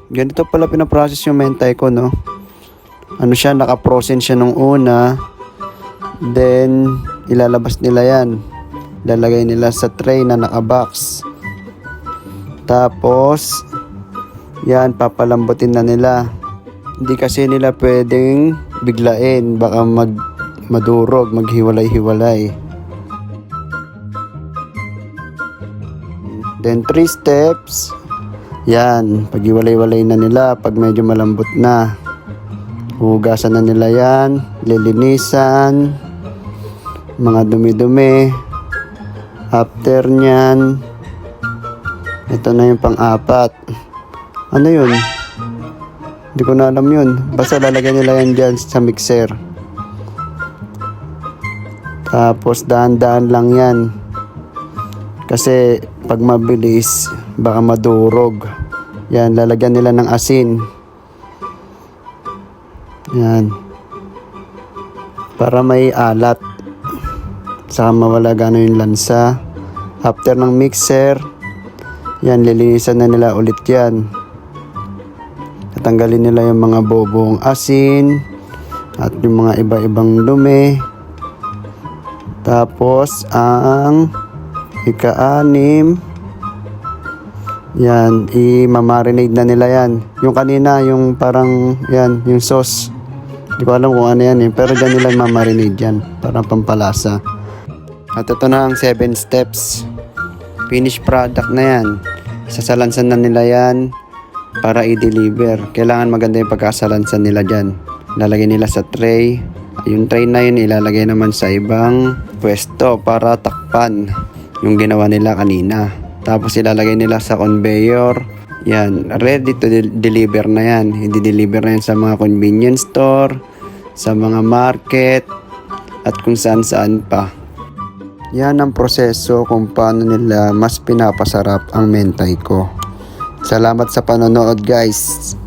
Ganito pala pinaprocess yung mentay ko, no? Ano siya, naka-frozen siya nung una. Then, ilalabas nila yan. Lalagay nila sa tray na naka-box. Tapos, yan, papalambutin na nila. Hindi kasi nila pwedeng biglain. Baka madurog, maghiwalay-hiwalay. Then 3 steps. Yan, paghiwalay-walay na nila pag medyo malambot na. Hugasan na nila yan, lilinisan, mga dumi-dumi. After nyan, ito na yung pang-apat. Ano yun? Hindi ko na alam yun. Basta lalagyan nila yan dyan sa mixer. Tapos daan-daan lang yan. Kasi pag mabilis, baka madurog. Yan, lalagyan nila ng asin. Yan. Para may alat. Saka mawala gano'n yung lansa. After ng mixer, yan, lilinisan na nila ulit yan. Tatanggalin nila yung mga bobong asin at yung mga iba-ibang dumi. Tapos, ang ika-6, yan, i-marinate na nila yan. Yung kanina, yung parang, yan, yung sauce. Hindi ko alam kung ano yan eh. Pero dyan nila i-marinate yan. Parang pampalasa. At ito na ang 7 steps. Finished product na yan. Sasalansan na nila yan para i-deliver. Kailangan maganda yung pagkasalansan nila dyan. Lalagay nila sa tray. Yung tray na yun ilalagay naman sa ibang pwesto para takpan yung ginawa nila kanina. Tapos ilalagay nila sa conveyor. Yan, ready to deliver na yan. I-deliver na yan sa mga convenience store, sa mga market, at kung saan-saan pa. Yan ang proseso kung paano nila mas pinapasarap ang mentay ko. Salamat sa panonood, guys.